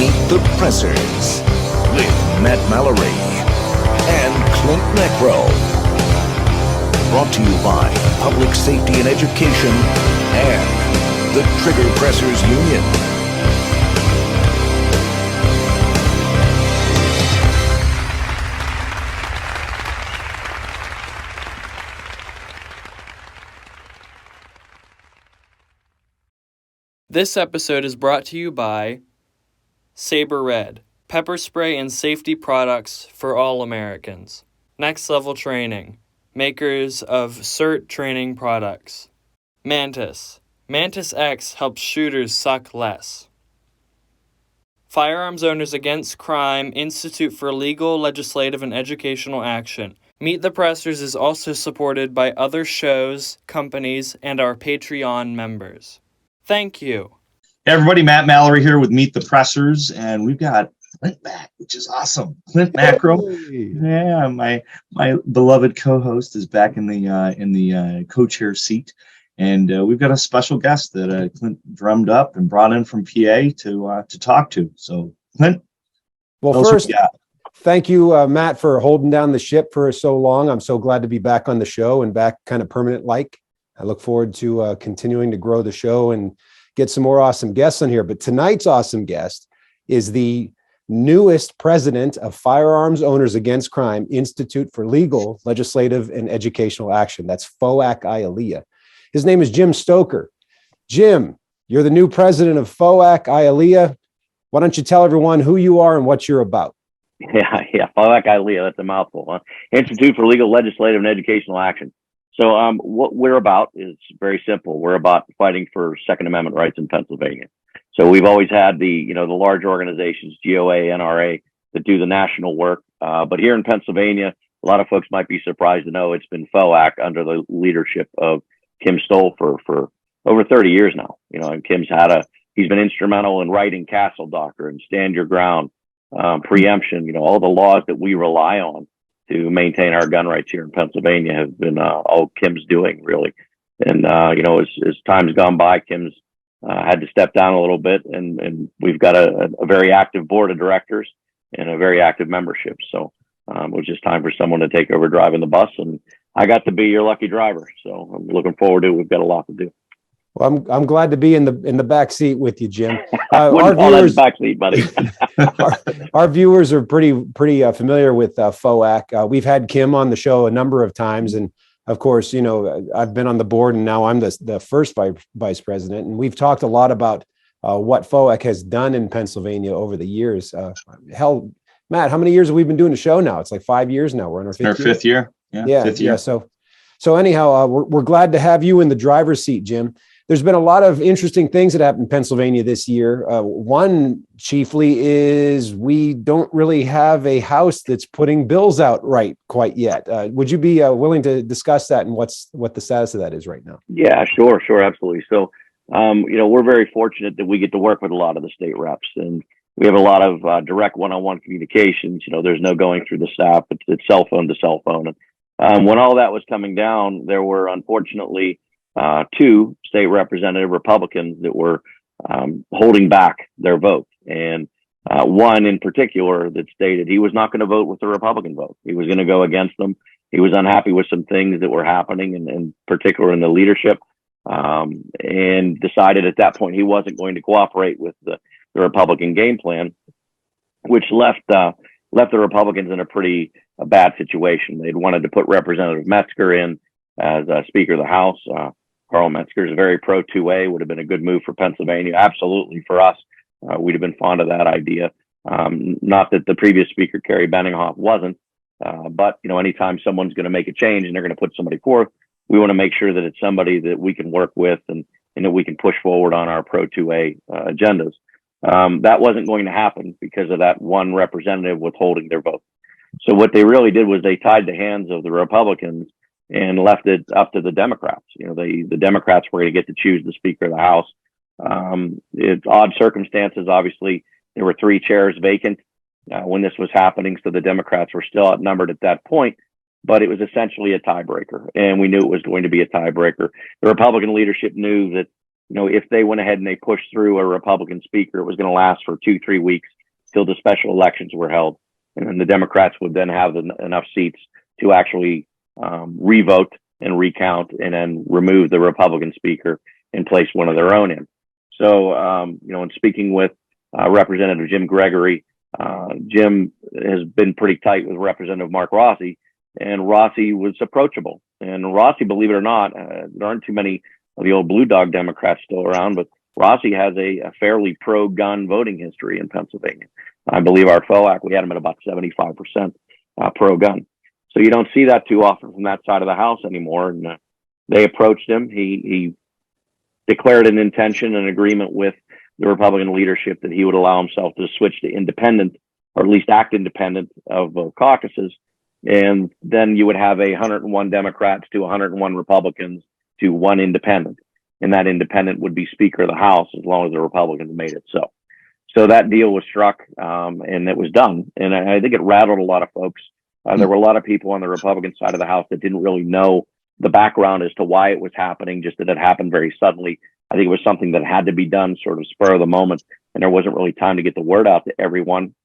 Meet the Pressers with Matt Mallory and Klint Brought to you by Public Safety and Education and the Trigger Pressers Union. This episode is brought to you by Saber Red, pepper spray and safety products for all Americans. Next Level Training, makers of CERT training products. Mantis X helps shooters suck less. Firearms Owners Against Crime Institute for Legal, Legislative, and Educational Action. Meet the Pressers is also supported by other shows, companies, and our Patreon members. Thank you. Hey everybody, Matt Mallory here with Meet the Pressers, and we've got Klint back, which is awesome. Klint Macro, yeah, my beloved co-host is back in the co-chair seat, and we've got a special guest that Klint drummed up and brought in from PA to talk to. So, Klint, well, first, thank you, Matt, for holding down the ship for so long. I'm so glad to be back on the show and back kind of permanent like. I look forward to continuing to grow the show and get some more awesome guests on here. But tonight's awesome guest is the newest president of Firearms Owners Against Crime Institute for Legal, Legislative, and Educational Action. That's FOAC-ILLEA. His name is Jim Stoker. Jim, you're the new president of FOAC-ILLEA. Why don't you tell everyone who you are and what you're about? Yeah, FOAC-ILLEA, that's a mouthful, huh? Institute for Legal, Legislative, and Educational Action. So what we're about is very simple. We're about fighting for Second Amendment rights in Pennsylvania. So we've always had the large organizations, GOA, NRA, that do the national work. But here in Pennsylvania, a lot of folks might be surprised to know it's been FOAC under the leadership of Jim Stoker for over 30 years now. And he's been instrumental in writing Castle Doctrine, Stand Your Ground, preemption, all the laws that we rely on to maintain our gun rights here in Pennsylvania have been all Kim's doing, really. And, as time's gone by, Kim's had to step down a little bit, and we've got a very active board of directors and a very active membership. So it was just time for someone to take over driving the bus, and I got to be your lucky driver. So I'm looking forward to it. We've got a lot to do. Well, I'm glad to be in the back seat with you, Jim. Our viewers, back seat, buddy. our viewers are pretty familiar with FOAC. We've had Kim on the show a number of times, and of course, I've been on the board, and now I'm the first vice president. And we've talked a lot about what FOAC has done in Pennsylvania over the years. Hell, Matt, how many years have we been doing the show now? It's like 5 years now. We're in our fifth year. Yeah, fifth year. Yeah. So anyhow, we're glad to have you in the driver's seat, Jim. There's been a lot of interesting things that happened in Pennsylvania this year. One chiefly is we don't really have a House that's putting bills out right quite yet. Would you be willing to discuss that and what the status of that is right now? Yeah, sure, absolutely. So, we're very fortunate that we get to work with a lot of the state reps, and we have a lot of direct one-on-one communications. There's no going through the staff; it's cell phone to cell phone. And when all that was coming down, there were unfortunately two state representative Republicans that were holding back their vote. And one in particular that stated he was not going to vote with the Republican vote. He was going to go against them. He was unhappy with some things that were happening, in particular in the leadership, and decided at that point he wasn't going to cooperate with the Republican game plan, which left the Republicans in a pretty bad situation. They'd wanted to put Representative Metzger in as Speaker of the House. Carl Metzger is very pro 2A, would have been a good move for Pennsylvania. Absolutely for us. We'd have been fond of that idea. Not that the previous speaker, Kerry Benninghoff, wasn't, but anytime someone's going to make a change and they're going to put somebody forth, we want to make sure that it's somebody that we can work with and that we can push forward on our pro 2A agendas. That wasn't going to happen because of that one representative withholding their vote. So what they really did was they tied the hands of the Republicans and left it up to the Democrats. The Democrats were going to get to choose the Speaker of the House. It's odd circumstances. Obviously, there were 3 chairs vacant when this was happening, so the Democrats were still outnumbered at that point. But it was essentially a tiebreaker, and we knew it was going to be a tiebreaker. The Republican leadership knew that if they went ahead and they pushed through a Republican speaker, it was going to last for 2-3 weeks till the special elections were held. And then the Democrats would then have enough seats to actually revote and recount and then remove the Republican speaker and place one of their own in. So, in speaking with Representative Jim Gregory, Jim has been pretty tight with Representative Mark Rossi, and Rossi was approachable. And Rossi, believe it or not, there aren't too many of the old blue dog Democrats still around, but Rossi has a fairly pro-gun voting history in Pennsylvania. I believe our FOAC, we had him at about 75% pro-gun. So you don't see that too often from that side of the house anymore. And they approached him. He declared an intention, an agreement with the Republican leadership that he would allow himself to switch to independent, or at least act independent of caucuses. And then you would have 101 Democrats to 101 Republicans to 1 independent. And that independent would be Speaker of the House as long as the Republicans made it so. So that deal was struck, and it was done. And I think it rattled a lot of folks. There were a lot of people on the Republican side of the House that didn't really know the background as to why it was happening, just that it happened very suddenly. I think it was something that had to be done sort of spur of the moment, and there wasn't really time to get the word out to everyone.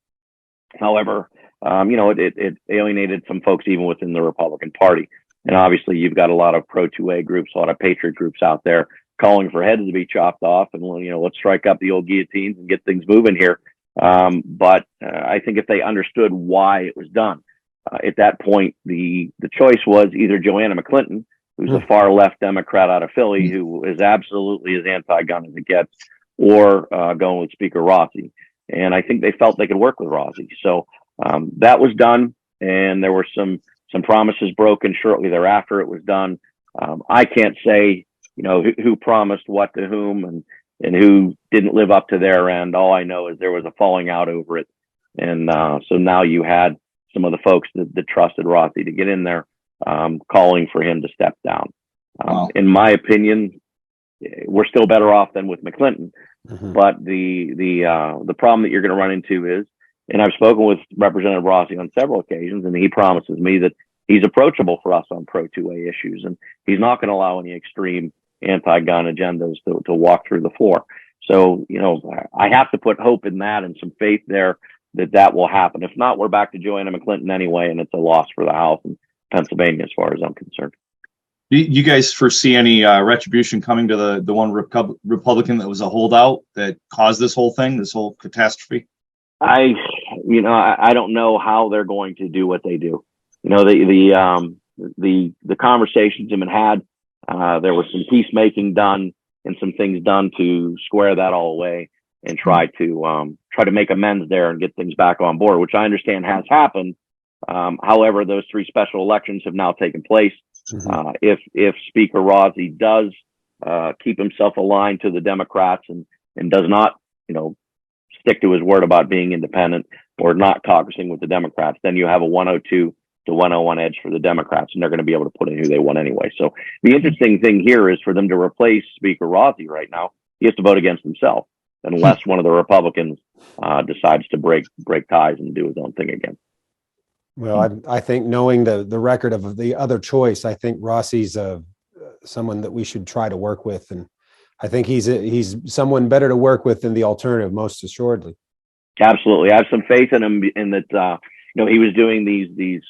However, it alienated some folks even within the Republican Party. And obviously you've got a lot of pro-2A groups, a lot of patriot groups out there calling for heads to be chopped off, and let's strike up the old guillotines and get things moving here. But I think if they understood why it was done, at that point, the choice was either Joanna McClinton, who's a far left Democrat out of Philly, who is absolutely as anti-gun as it gets, or going with Speaker Rossi. And I think they felt they could work with Rossi. So that was done, and there were some promises broken shortly thereafter it was done. I can't say, who promised what to whom and who didn't live up to their end. All I know is there was a falling out over it. And so now you had some of the folks that trusted Rossi to get in there, calling for him to step down. Wow. In my opinion, we're still better off than with McClinton. But the problem that you're going to run into is, and I've spoken with Representative Rossi on several occasions, and he promises me that he's approachable for us on pro-2A issues, and he's not going to allow any extreme anti-gun agendas to walk through the floor. So, I have to put hope in that and some faith there that will happen. If not, we're back to Joanna McClinton anyway, and it's a loss for the House in Pennsylvania as far as I'm concerned. Do you guys foresee any retribution coming to the one Republican that was a holdout that caused this whole thing, this whole catastrophe? I don't know how they're going to do what they do. The conversations have been had. There was some peacemaking done and some things done to square that all away and try to make amends there and get things back on board, which I understand has happened. However, those 3 special elections have now taken place. If Speaker Rossi does keep himself aligned to the Democrats and does not, stick to his word about being independent or not caucusing with the Democrats, then you have a 102 to 101 edge for the Democrats, and they're going to be able to put in who they want anyway. So the interesting thing here is for them to replace Speaker Rossi right now, he has to vote against himself unless one of the Republicans decides to break ties and do his own thing again. Well, I think knowing the record of the other choice, I think Rossi's someone that we should try to work with, and I think he's someone better to work with than the alternative, most assuredly. Absolutely, I have some faith in him in that. He was doing these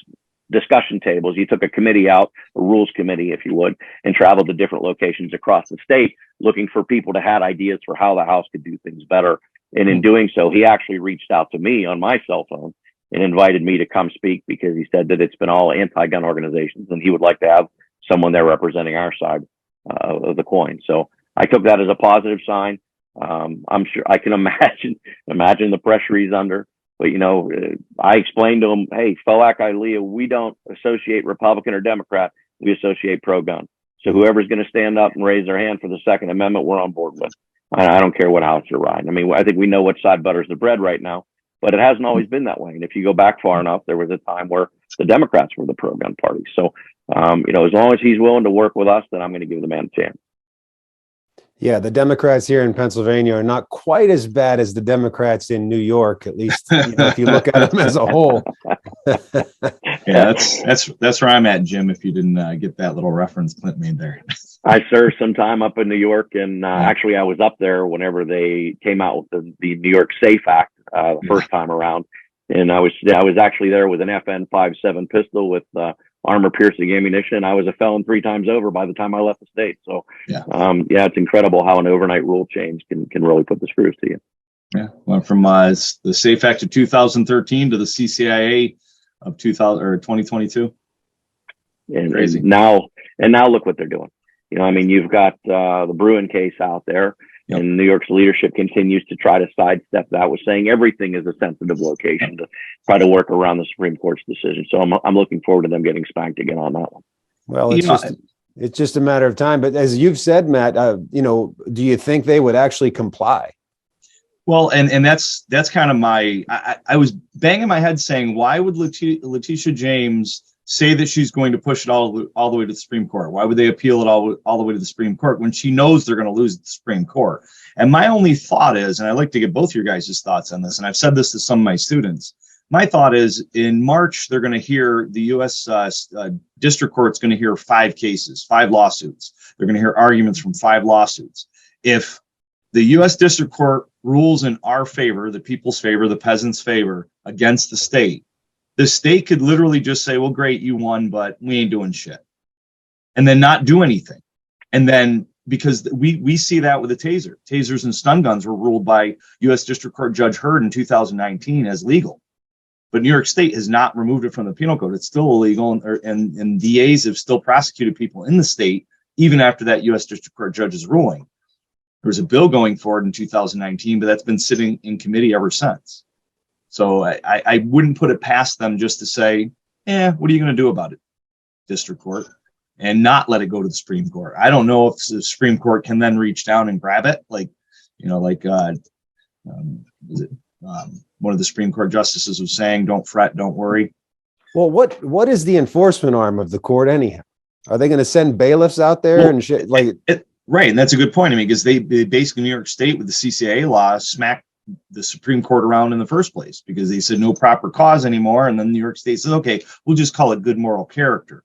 discussion tables. He took a committee out, a rules committee, if you would, and traveled to different locations across the state, looking for people to have ideas for how the House could do things better. And in doing so, he actually reached out to me on my cell phone and invited me to come speak because he said that it's been all anti-gun organizations and he would like to have someone there representing our side of the coin. So I took that as a positive sign. I'm sure I can imagine the pressure he's under. But, I explained to him, hey, FOAC-ILLEA, we don't associate Republican or Democrat. We associate pro-gun. So whoever's going to stand up and raise their hand for the Second Amendment, we're on board with. I don't care what house you're riding. I mean, I think we know what side butters the bread right now, but it hasn't always been that way. And if you go back far enough, there was a time where the Democrats were the pro-gun party. So, as long as he's willing to work with us, then I'm going to give the man a chance. Yeah, the Democrats here in Pennsylvania are not quite as bad as the Democrats in New York, at least if you look at them as a whole. Yeah, that's where I'm at, Jim. If you didn't get that little reference Clint made there. I served some time up in New York, and actually I was up there whenever they came out with the New York Safe Act the first time around, and I was actually there with an FN-57 pistol with armor-piercing ammunition. I was a felon 3 times over by the time I left the state. So, it's incredible how an overnight rule change can really put the screws to you. Yeah, went from the Safe Act of 2013 to the CCIA of 2022. And Crazy. Now look what they're doing. I mean, you've got the Bruin case out there, and New York's leadership continues to try to sidestep that with saying everything is a sensitive location to try to work around the Supreme Court's decision. So I'm looking forward to them getting spanked again on that one. Well, it's just a matter of time. But as you've said, Matt, do you think they would actually comply? Well, and that's kind of I was banging my head saying, why would Letitia James say that she's going to push it all the way to the Supreme Court? Why would they appeal it all the way to the Supreme Court when she knows they're going to lose at the Supreme Court? And my only thought is, and I'd like to get both your guys' thoughts on this, and I've said this to some of my students, my thought is in March, they're going to hear the U.S. District Court's going to hear 5 cases, 5 lawsuits. They're going to hear arguments from 5 lawsuits. If the U.S. District Court rules in our favor, the people's favor, the peasants' favor against the state could literally just say, well, great, you won, but we ain't doing shit. And then not do anything. And then because we see that with the tasers and stun guns were ruled by U.S. District Court Judge Hurd in 2019 as legal. But New York State has not removed it from the penal code. It's still illegal, and DAs have still prosecuted people in the state even after that U.S. District Court judge's ruling. There was a bill going forward in 2019, but that's been sitting in committee ever since. So I wouldn't put it past them just to say, what are you going to do about it, District Court, and not let it go to the Supreme Court. I don't know if the Supreme Court can then reach down and grab it, one of the Supreme Court justices was saying, don't fret, don't worry. Well, what is the enforcement arm of the court anyhow? Are they going to send bailiffs out there and shit? Right, and that's a good point. I mean, because they basically, New York State with the CCA law smacked the Supreme Court around in the first place because they said no proper cause anymore, and then New York State says, okay, we'll just call it good moral character.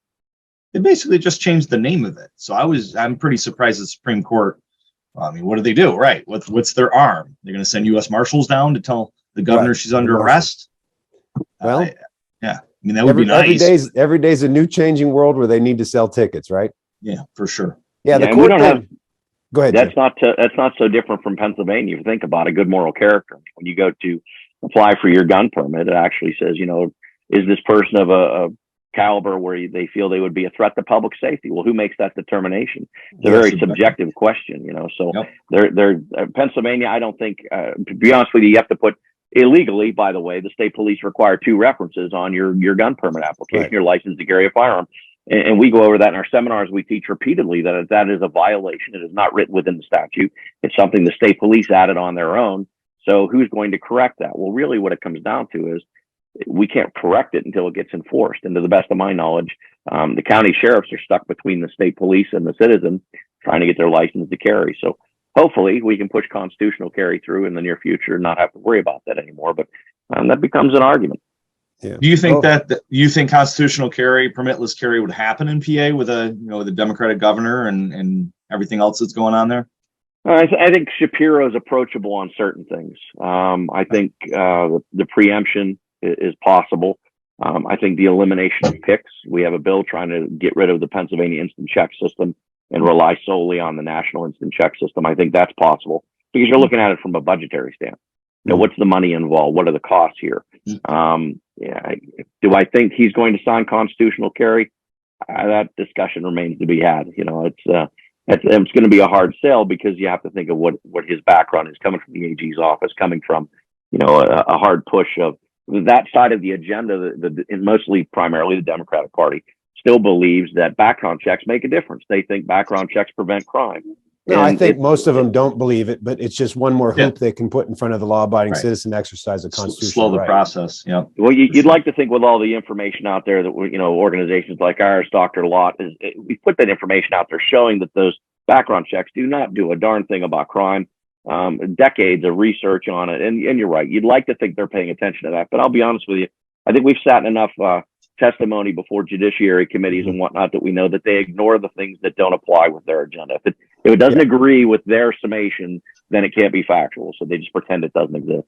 They basically just changed the name of it. So I'm pretty surprised the Supreme Court. I mean, what do they do? Right, what's their arm? They're going to send U.S. Marshals down to tell the governor she's under arrest? Well, yeah. I mean, that would be nice. Every day's a new changing world where they need to sell tickets, right? Yeah, for sure. Yeah, the court. Go ahead. That's not so different from Pennsylvania. If you think about a good moral character, when you go to apply for your gun permit, it actually says, is this person of a caliber where they feel they would be a threat to public safety? Well, who makes that determination? It's a very subjective question, So they're Pennsylvania. I don't think, to be honest with you, have to put illegally. By the way, the state police require 2 references on your gun permit application, your license to carry a firearm. And we go over that in our seminars. We teach repeatedly that is a violation. It is not written within the statute. It's something the state police added on their own. So who's going to correct that? Well, really what it comes down to is we can't correct it until it gets enforced. And to the best of my knowledge, the county sheriffs are stuck between the state police and the citizen trying to get their license to carry. So hopefully we can push constitutional carry through in the near future and not have to worry about that anymore. But that becomes an argument. Yeah. Do you think constitutional carry, permitless carry would happen in PA with a Democratic governor and everything else that's going on there? I think Shapiro is approachable on certain things. I think the preemption is possible. I think the elimination of picks. We have a bill trying to get rid of the Pennsylvania instant check system and rely solely on the national instant check system. I think that's possible because you're looking at it from a budgetary standpoint. What's the money involved? What are the costs here? Do I think he's going to sign constitutional carry? That discussion remains to be had. It's going to be a hard sell because you have to think of what his background is, coming from the AG's office, coming from a hard push of that side of the agenda. Primarily the Democratic Party still believes that background checks make a difference. They think background checks prevent crime. No, I think most of them don't believe it, but it's just one more hoop they can put in front of the law-abiding citizen exercise of constitutional slow the process. Yeah. Well, you'd like to think with all the information out there that organizations like ours, Dr. Lott, we put that information out there showing that those background checks do not do a darn thing about crime. Decades of research on it, and you're right. You'd like to think they're paying attention to that, but I'll be honest with you. I think we've sat in enough testimony before judiciary committees and whatnot that we know that they ignore the things that don't apply with their agenda. If it doesn't agree with their summation, then it can't be factual. So they just pretend it doesn't exist.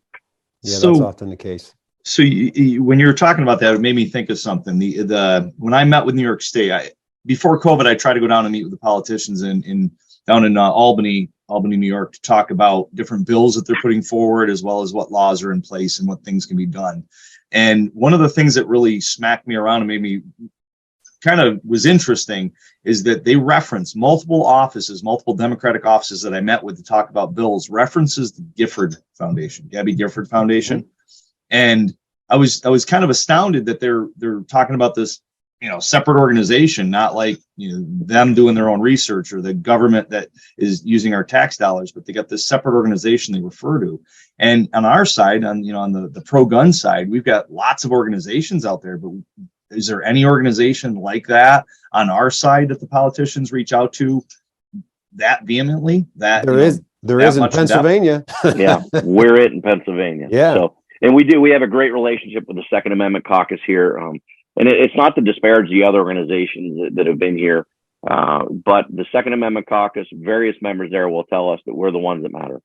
Yeah, that's often the case. So when you were talking about that, it made me think of something. When I met with New York State, before COVID, I tried to go down and meet with the politicians down in Albany, New York, to talk about different bills that they're putting forward, as well as what laws are in place and what things can be done. And one of the things that really smacked me around and made me kind of was interesting is that they reference multiple Democratic offices that I met with to talk about bills, references the Gabby Gifford Foundation. And I was kind of astounded that they're talking about this, separate organization, not like, them doing their own research or the government that is using our tax dollars, but they got this separate organization they refer to. And on our side, on the pro-gun side, we've got lots of organizations out there, but is there any organization like that on our side that the politicians reach out to that vehemently? That there is in Pennsylvania. Yeah, we're it in Pennsylvania. Yeah. So, and we have a great relationship with the Second Amendment Caucus here. And it's not to disparage the other organizations that have been here, but the Second Amendment Caucus, various members there will tell us that we're the ones that matter.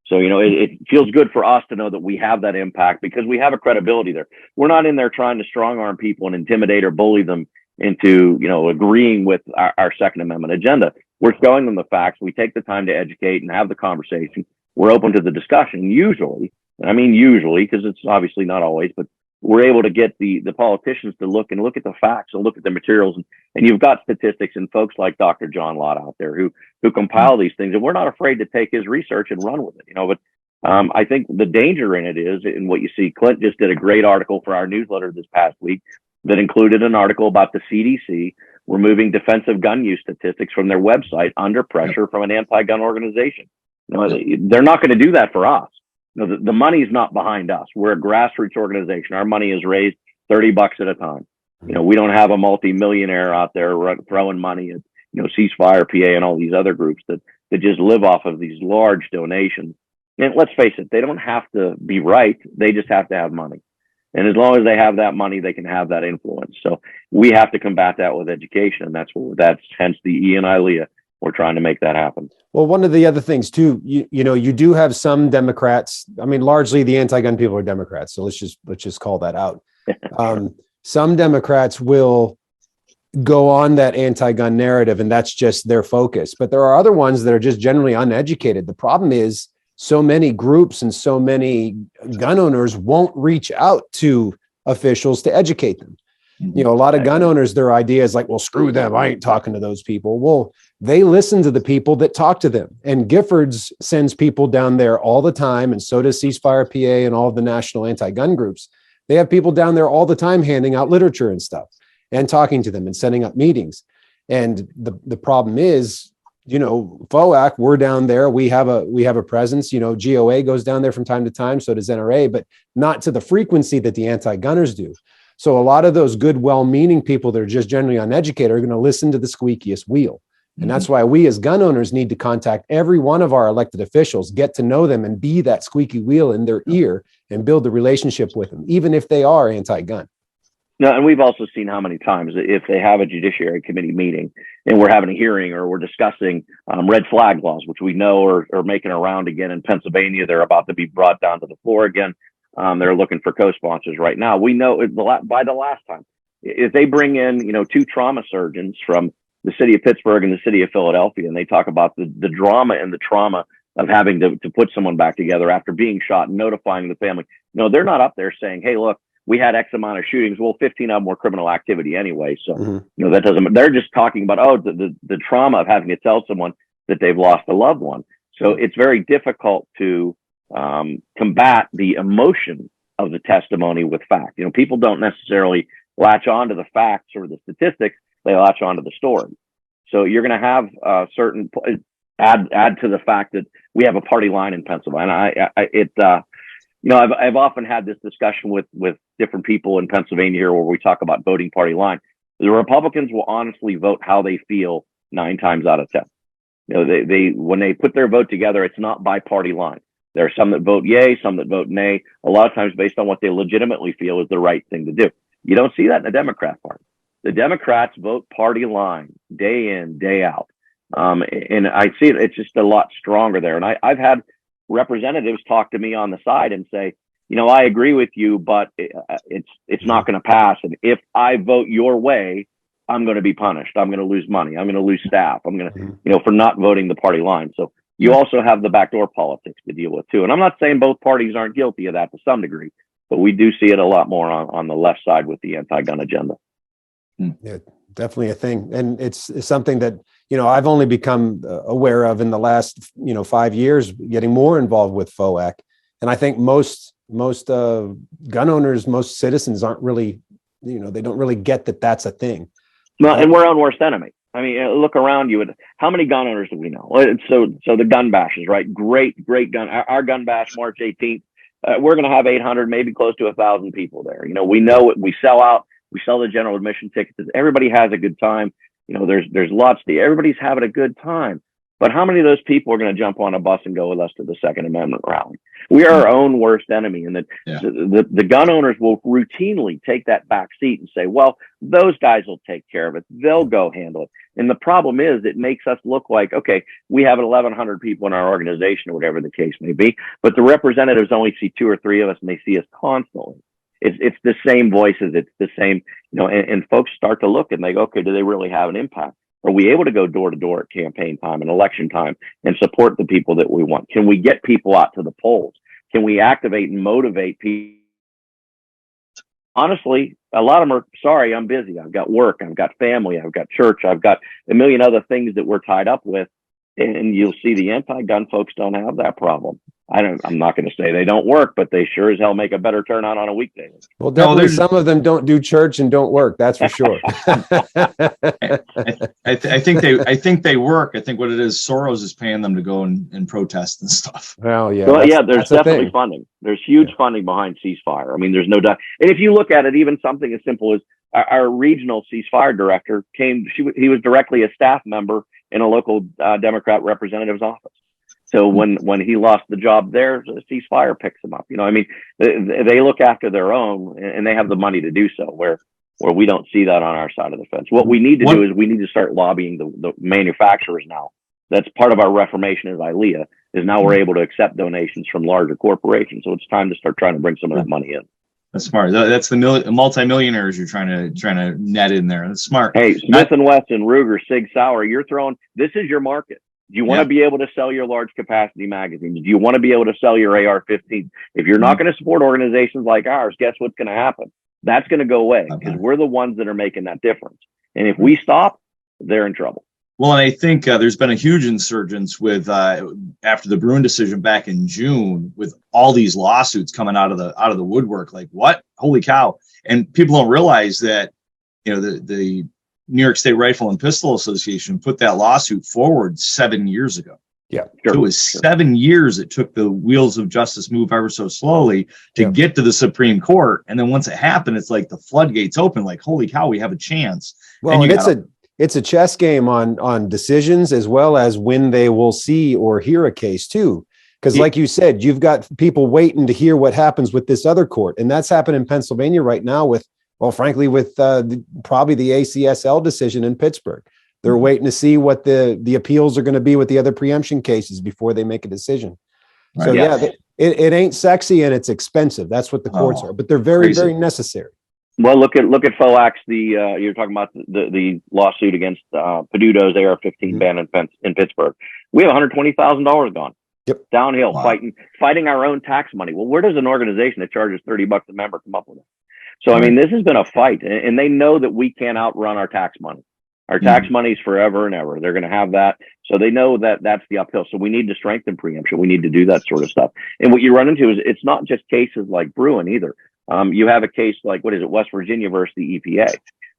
So, it feels good for us to know that we have that impact because we have a credibility there. We're not in there trying to strong arm people and intimidate or bully them into, agreeing with our Second Amendment agenda. We're showing them the facts. We take the time to educate and have the conversation. We're open to the discussion usually, and I mean usually because it's obviously not always, but we're able to get the politicians to look at the facts and look at the materials. And you've got statistics and folks like Dr. John Lott out there who compile these things. And we're not afraid to take his research and run with it, but I think the danger in it is in what you see. Klint just did a great article for our newsletter this past week that included an article about the CDC removing defensive gun use statistics from their website under pressure from an anti-gun organization. They're not going to do that for us. The money's not behind us. We're a grassroots organization. Our money is raised $30 at a time. We don't have a multi-millionaire out there throwing money at, Ceasefire PA and all these other groups that just live off of these large donations. And let's face it, they don't have to be right. They just have to have money. And as long as they have that money, they can have that influence. So we have to combat that with education. And that's hence the E&ILEA. We're trying to make that happen. Well, one of the other things too, you do have some Democrats. I mean, largely the anti-gun people are Democrats. So let's just call that out. Some Democrats will go on that anti-gun narrative, and that's just their focus. But there are other ones that are just generally uneducated. The problem is so many groups and so many gun owners won't reach out to officials to educate them. A lot of gun owners, their idea is like, well, screw them. I ain't talking to those people. Well, they listen to the people that talk to them. And Giffords sends people down there all the time. And so does Ceasefire PA and all of the national anti-gun groups. They have people down there all the time handing out literature and stuff and talking to them and setting up meetings. And the problem is, FOAC, we're down there. We have a presence. GOA goes down there from time to time. So does NRA, but not to the frequency that the anti-gunners do. So a lot of those good, well-meaning people that are just generally uneducated are going to listen to the squeakiest wheel. And that's why we as gun owners need to contact every one of our elected officials, get to know them and be that squeaky wheel in their ear and build a relationship with them, even if they are anti-gun. No, and we've also seen how many times if they have a judiciary committee meeting and we're having a hearing or we're discussing red flag laws, which we know are making a round again in Pennsylvania. They're about to be brought down to the floor again. They're looking for co-sponsors right now. We know by the last time, if they bring in, 2 trauma surgeons from the city of Pittsburgh and the city of Philadelphia, and they talk about the drama and the trauma of having to put someone back together after being shot and notifying the family. They're not up there saying, hey, look, we had X amount of shootings. Well, 15 of them were criminal activity anyway. So, that doesn't, they're just talking about, the trauma of having to tell someone that they've lost a loved one. So it's very difficult to combat the emotion of the testimony with fact. People don't necessarily latch on to the facts or the statistics. They latch on to the story. So you're going to have certain add to the fact that we have a party line in Pennsylvania. I've often had this discussion with different people in Pennsylvania here where we talk about voting party line. The Republicans will honestly vote how they feel 9 times out of 10. They when they put their vote together, it's not by party line. There are some that vote yay, some that vote nay, a lot of times based on what they legitimately feel is the right thing to do. You don't see that in the Democrat Party. The Democrats vote party line day in, day out. And I see it, it's just a lot stronger there. And I've had representatives talk to me on the side and say, you know, I agree with you, but it's not going to pass. And if I vote your way, I'm going to be punished. I'm going to lose money. I'm going to lose staff. I'm going to, you know, for not voting the party line. So you also have the backdoor politics to deal with too. And I'm not saying both parties aren't guilty of that to some degree, but we do see it a lot more on the left side with the anti-gun agenda. Yeah, definitely a thing. And it's something that, you know, I've only become aware of in the last, 5 years, getting more involved with FOAC. And I think most gun owners, most citizens aren't really, they don't really get that that's a thing. Well, and we're our own worst enemy. I mean, look around you. How many gun owners do we know? So the gun bashes, right? Great gun. Our gun bash, March 18th. We're going to have 800, maybe close to 1,000 people there. You know, we know it. We sell out. We sell the general admission tickets. Everybody has a good time. You know, there's lots to. Everybody's having a good time. But how many of those people are going to jump on a bus and go with us to the Second Amendment rally? We are our own worst enemy, and the gun owners will routinely take that back seat and say, well, those guys will take care of it. They'll go handle it. And the problem is it makes us look like, okay, we have 1,100 people in our organization or whatever the case may be, but the representatives only see 2 or 3 of us, and they see us constantly. It's the same voices. It's the same, and folks start to look and they go, okay, do they really have an impact? Are we able to go door to door at campaign time and election time and support the people that we want? Can we get people out to the polls? Can we activate and motivate people? Honestly, a lot of them are, sorry, I'm busy. I've got work. I've got family. I've got church. I've got a million other things that we're tied up with. And you'll see the anti-gun folks don't have that problem. I'm not going to say they don't work, but they sure as hell make a better turnout on a weekday. Well, definitely some of them don't do church and don't work. That's for sure. I think they work. I think what it is, Soros is paying them to go and protest and stuff. Well, yeah. Well, yeah, there's definitely funding. There's huge funding behind ceasefire. I mean, there's no doubt. And if you look at it, even something as simple as our regional ceasefire director he was directly a staff member in a local Democrat representative's office. So when he lost the job there, the ceasefire picks him up. I mean, they look after their own, and they have the money to do so, where we don't see that on our side of the fence. What we need to do is we need to start lobbying the manufacturers now. That's part of our reformation as ILLEA, is now we're able to accept donations from larger corporations. So it's time to start trying to bring some of that money in. That's smart. That's the multimillionaires you're trying to net in there. That's smart. Hey, Smith & Wesson, Ruger, Sig Sauer, this is your market. Do you want to be able to sell your large capacity magazines? Do you want to be able to sell your AR-15? If you're not going to support organizations like ours, guess what's going to happen? That's going to go away, because we're the ones that are making that difference. And if we stop, they're in trouble. Well, and I think there's been a huge insurgence with after the Bruin decision back in June, with all these lawsuits coming out of the woodwork. Like, what? Holy cow! And people don't realize that the New York State Rifle and Pistol Association put that lawsuit forward 7 years ago. Yeah, sure, it was 7 years. It took the wheels of justice move ever so slowly to get to the Supreme Court, and then once it happened, it's like the floodgates open. Like, holy cow, we have a chance. Well, and it's a chess game on decisions, as well as when they will see or hear a case too. Because like you said, you've got people waiting to hear what happens with this other court. And that's happened in Pennsylvania right now with probably the ACSL decision in Pittsburgh. They're waiting to see what the appeals are going to be with the other preemption cases before they make a decision. Right. So it ain't sexy and it's expensive. That's what the courts are, but they're very, very necessary. Well, look at FOAC's you're talking about the lawsuit against Peduto's AR-15 ban in Pittsburgh. We have $120,000 gone. Yep. Downhill, fighting our own tax money. Well, where does an organization that charges $30 a member come up with it? So, I mean, this has been a fight, and they know that we can't outrun our tax money. Our tax money is forever and ever. They're going to have that. So they know that that's the uphill. So we need to strengthen preemption. We need to do that sort of stuff. And what you run into is it's not just cases like Bruin either. You have a case like, West Virginia versus the EPA.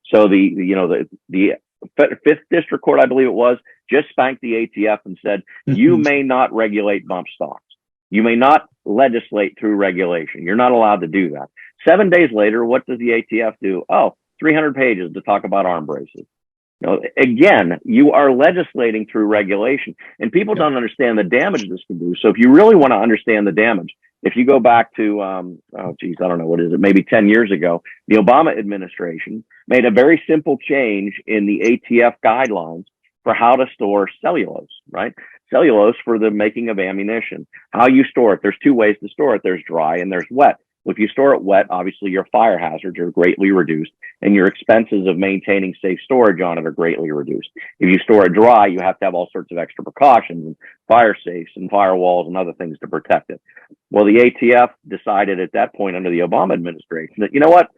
So the 5th District Court, I believe it was, just spanked the ATF and said, you may not regulate bump stocks. You may not legislate through regulation. You're not allowed to do that. 7 days later, what does the ATF do? 300 pages to talk about arm braces. Again, you are legislating through regulation, and people don't understand the damage this can do. So if you really want to understand the damage, if you go back to, I don't know, what is it, maybe 10 years ago, the Obama administration made a very simple change in the ATF guidelines for how to store cellulose, right? Cellulose for the making of ammunition. How you store it, there's two ways to store it. There's dry and there's wet. If you store it wet, obviously your fire hazards are greatly reduced and your expenses of maintaining safe storage on it are greatly reduced. If you store it dry, you have to have all sorts of extra precautions and fire safes and firewalls and other things to protect it. Well, the ATF decided at that point under the Obama administration that, you know what,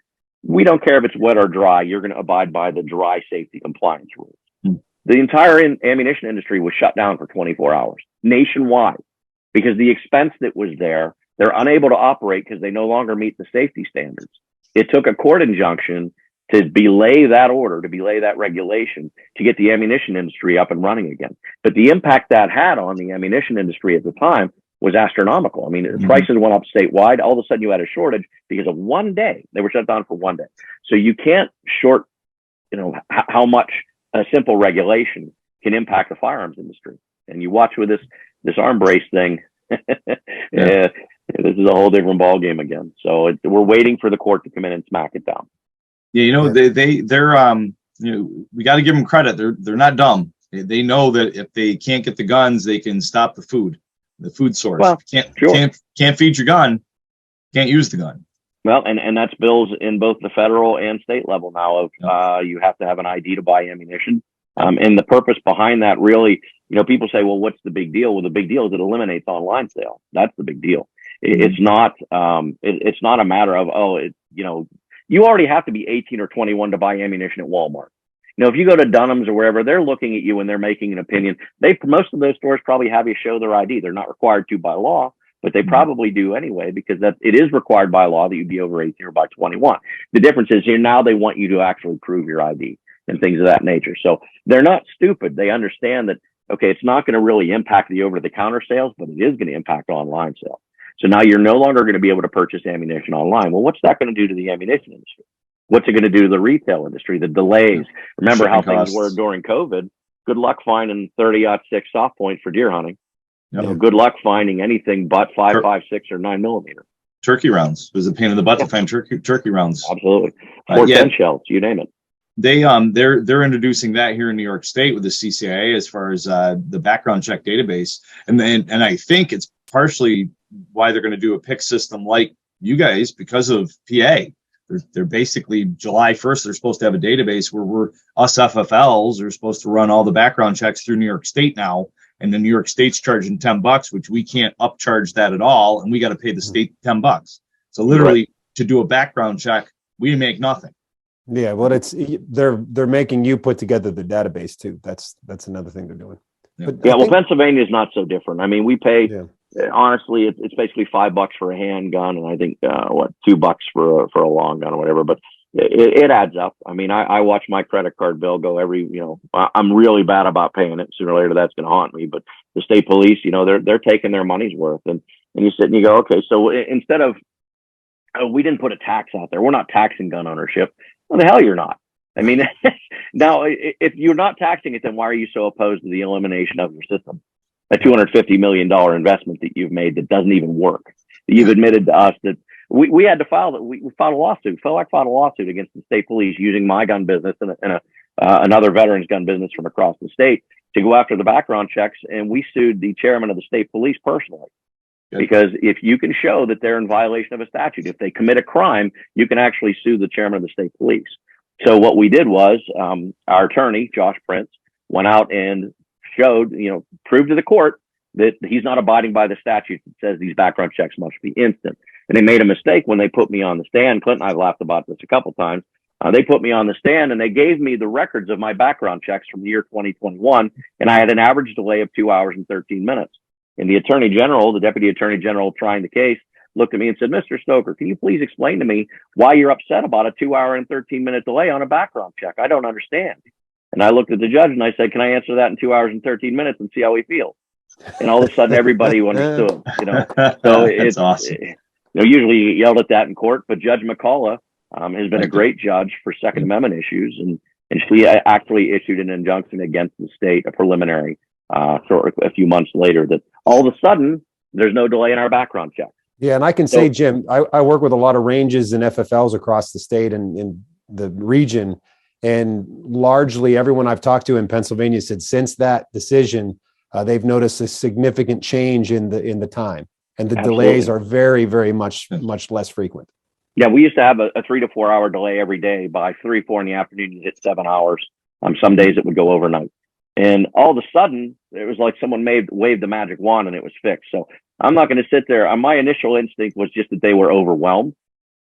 we don't care if it's wet or dry, you're going to abide by the dry safety compliance rules. The entire ammunition industry was shut down for 24 hours nationwide because the expense that was there, they're unable to operate because they no longer meet the safety standards. It took a court injunction to belay that order, to belay that regulation, to get the ammunition industry up and running again. But the impact that had on the ammunition industry at the time was astronomical. I mean, prices went up statewide. All of a sudden you had a shortage because of one day. They were shut down for one day. So you can't short, how much a simple regulation can impact the firearms industry. And you watch with this arm brace thing, this is a whole different ballgame again. So we're waiting for the court to come in and smack it down. Yeah, they're we got to give them credit. They're not dumb. They know that if they can't get the guns, they can stop the food source. Well, can't feed your gun, can't use the gun. Well, and that's bills in both the federal and state level now of you have to have an ID to buy ammunition. And the purpose behind that really, people say, well, what's the big deal? Well, the big deal is it eliminates online sale. That's the big deal. It's not a matter of, you already have to be 18 or 21 to buy ammunition at Walmart. If you go to Dunham's or wherever, they're looking at you and they're making an opinion. Most of those stores probably have you show their ID. They're not required to by law, but they probably do anyway, because it is required by law that you be over 18 or by 21. The difference is here now they want you to actually prove your ID and things of that nature. So they're not stupid. They understand that, okay, it's not going to really impact the over-the-counter sales, but it is going to impact online sales. So now you're no longer going to be able to purchase ammunition online. Well, what's that going to do to the ammunition industry? What's it going to do to the retail industry? The delays. Remember how things were during COVID. Good luck finding 30-06 soft points for deer hunting. Yep. Good luck finding anything but 5.56 or 9mm. Turkey rounds. It was a pain in the butt to find turkey rounds. Absolutely. 410 shells, you name it. They're introducing that here in New York State with the CCIA as far as the background check database, and I think it's partially why they're going to do a pick system like you guys because of PA. They're basically July 1st. They're supposed to have a database where us FFLs are supposed to run all the background checks through New York State now, and then New York State's charging $10, which we can't upcharge that at all, and we got to pay the state $10. So literally, to do a background check, we make nothing. Yeah, well, they're making you put together the database too. That's another thing they're doing. Well, Pennsylvania is not so different. I mean, we pay honestly, it's basically $5 for a handgun, and I think $2 for a long gun or whatever. But it adds up. I mean, I watch my credit card bill go every. I'm really bad about paying it. Sooner or later, that's going to haunt me. But the state police, they're taking their money's worth, and you sit and you go, okay, so instead of we didn't put a tax out there. We're not taxing gun ownership. Well, the hell you're not. I mean, now, if you're not taxing it, then why are you so opposed to the elimination of your system? A $250 million investment that you've made that doesn't even work. You've admitted to us that we had to file that. We filed a lawsuit. FOAC filed a lawsuit against the state police using my gun business and another veterans gun business from across the state to go after the background checks. And we sued the chairman of the state police personally. Because if you can show that they're in violation of a statute, if they commit a crime, you can actually sue the chairman of the state police. So what we did was our attorney, Josh Prince, went out and showed, proved to the court that he's not abiding by the statute that says these background checks must be instant. And they made a mistake when they put me on the stand. Klint and I've laughed about this a couple times. They put me on the stand and they gave me the records of my background checks from the year 2021. And I had an average delay of 2 hours and 13 minutes. And the attorney general, the deputy attorney general trying the case, looked at me and said, Mr. Stoker, can you please explain to me why you're upset about a 2 hour and 13-minute delay on a background check? I don't understand. And I looked at the judge and I said, can I answer that in 2 hours and 13 minutes and see how he feels? And all of a sudden, everybody understood, So it's awesome. Usually you yelled at that in court, but Judge McCullough has been a great judge for Second Amendment issues. And she actually issued an injunction against the state, a preliminary, a few months later, that all of a sudden there's no delay in our background checks. Yeah, and I can say, Jim, I work with a lot of ranges and FFLs across the state and in the region, and largely everyone I've talked to in Pennsylvania said since that decision, they've noticed a significant change in the time, and the delays are very, very much less frequent. Yeah, we used to have a 3 to 4 hour delay every day. By 3, 4 in the afternoon, you hit 7 hours. Some days it would go overnight. And all of a sudden, it was like someone waved the magic wand and it was fixed. So I'm not going to sit there. My initial instinct was just that they were overwhelmed.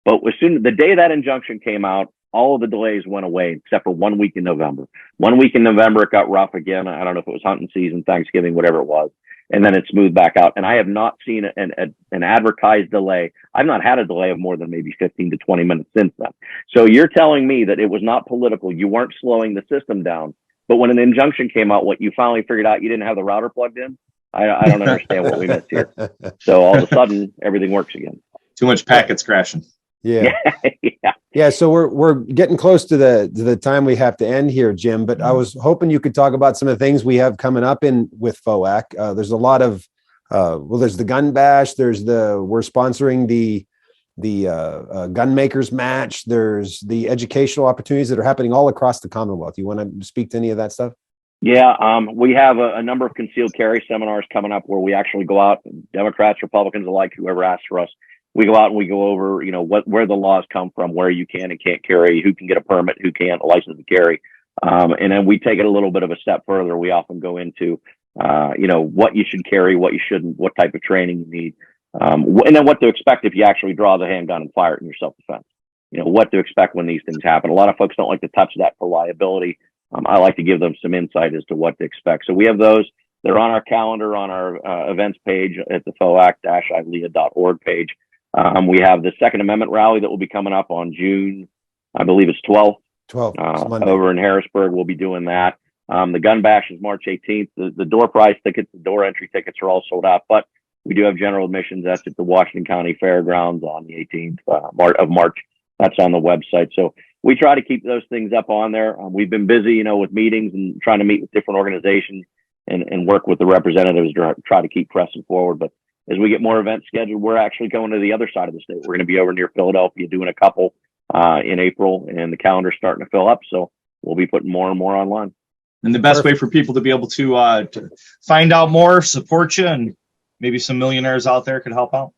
But as soon as the day that injunction came out, all of the delays went away except for 1 week in November. 1 week in November, it got rough again. I don't know if it was hunting season, Thanksgiving, whatever it was. And then it smoothed back out. And I have not seen an advertised delay. I've not had a delay of more than maybe 15 to 20 minutes since then. So you're telling me that it was not political. You weren't slowing the system down. But when an injunction came out, what you finally figured out, you didn't have the router plugged in? I don't understand what we missed here. So all of a sudden, everything works again. Too much packets crashing. Yeah. Yeah. So we're getting close to the time we have to end here, Jim. But I was hoping you could talk about some of the things we have coming up with FOAC. There's a lot of there's the gun bash. We're sponsoring the gun makers match. There's the educational opportunities that are happening all across the Commonwealth. You want to speak to any of that stuff? Yeah, we have a number of concealed carry seminars coming up where we actually go out, Democrats, Republicans alike, whoever asks for us. We go out and we go over, where the laws come from, where you can and can't carry, who can get a permit, who can't, a license to carry. And then we take it a little bit of a step further. We often go into, what you should carry, what you shouldn't, what type of training you need, and then what to expect if you actually draw the handgun and fire it in your self-defense. What to expect when these things happen. A lot of folks don't like to touch that for liability. I like to give them some insight as to what to expect. So we have those. They're on our calendar, on our events page at the FOAC-ILLEA.org page. We have the Second Amendment rally that will be coming up on June, I believe it's 12th. Over in Harrisburg. We'll be doing that. The gun bash is March 18th. The door prize tickets, the door entry tickets are all sold out, but we do have general admissions. That's at the Washington County Fairgrounds on the 18th of March. That's on the website. So we try to keep those things up on there. We've been busy, with meetings and trying to meet with different organizations and work with the representatives to try to keep pressing forward. But as we get more events scheduled, we're actually going to the other side of the state. We're going to be over near Philadelphia doing a couple in April, and the calendar's starting to fill up. So we'll be putting more and more online. And the best way for people to be able to find out more, support you, and maybe some millionaires out there could help out.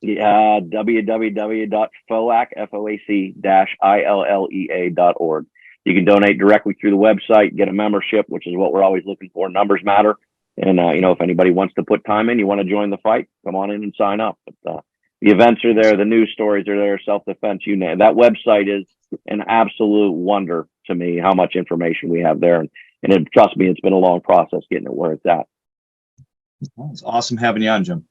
Yeah, www.FOAC-ILLEA.org. You can donate directly through the website, get a membership, which is what we're always looking for. Numbers matter. And, if anybody wants to put time in, you want to join the fight, come on in and sign up. But the events are there. The news stories are there. Self-defense, you name it. That website is an absolute wonder to me, how much information we have there. And trust me, it's been a long process getting it where it's at. Well, it's awesome having you on, Jim.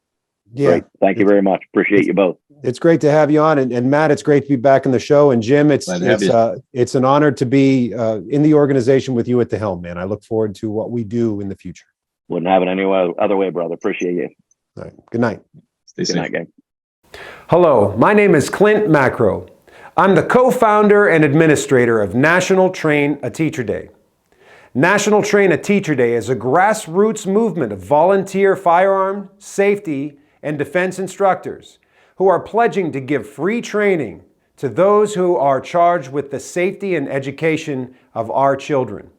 Yeah. Great. Thank you very much. Appreciate you both. It's great to have you on. And Matt, it's great to be back in the show. And Jim, it's an honor to be in the organization with you at the helm, man. I look forward to what we do in the future. Wouldn't have it any other way, brother. Appreciate you. All right. Good night. Stay safe. Good night, gang. Hello, my name is Klint Macro. I'm the co-founder and administrator of National Train a Teacher Day. National Train a Teacher Day is a grassroots movement of volunteer firearm, safety, and defense instructors who are pledging to give free training to those who are charged with the safety and education of our children.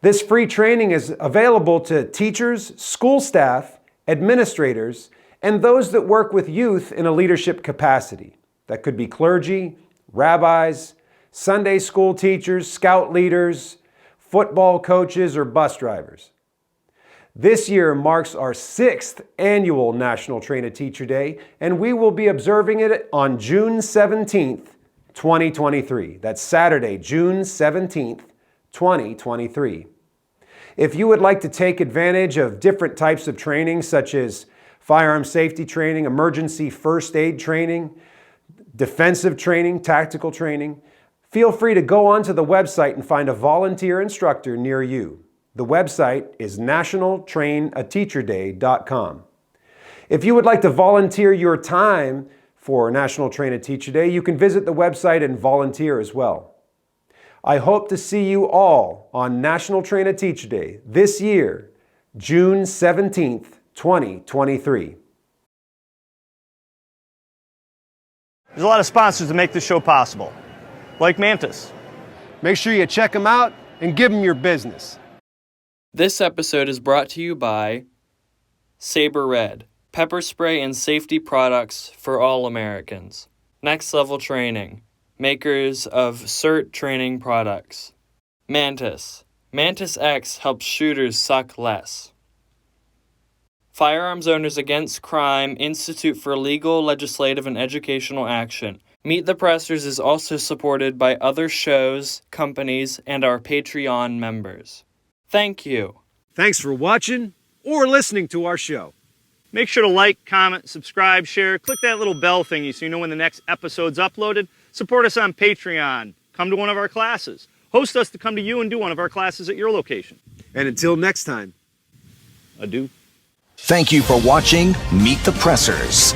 This free training is available to teachers, school staff, administrators, and those that work with youth in a leadership capacity. That could be clergy, rabbis, Sunday school teachers, scout leaders, football coaches, or bus drivers. This year marks our 6th annual National Train a Teacher Day, and we will be observing it on June 17th, 2023. That's Saturday, June 17th, 2023. If you would like to take advantage of different types of training, such as firearm safety training, emergency first aid training, defensive training, tactical training, feel free to go onto the website and find a volunteer instructor near you. The website is nationaltrainateacherday.com. If you would like to volunteer your time for National Train a Teacher Day, you can visit the website and volunteer as well. I hope to see you all on National Train a Teacher Day this year, June 17th, 2023. There's a lot of sponsors that make this show possible, like Mantis. Make sure you check them out and give them your business. This episode is brought to you by Saber Red, pepper spray and safety products for all Americans. Next Level Training, makers of CERT training products. Mantis. Mantis X helps shooters suck less. Firearms Owners Against Crime Institute for Legal, Legislative, and Educational Action. Meet the Pressers is also supported by other shows, companies, and our Patreon members. Thank you. Thanks for watching or listening to our show. Make sure to like, comment, subscribe, share. Click that little bell thingy so you know when the next episode's uploaded. Support us on Patreon. Come to one of our classes. Host us to come to you and do one of our classes at your location. And until next time, Adieu. Thank you for watching Meet the Pressers.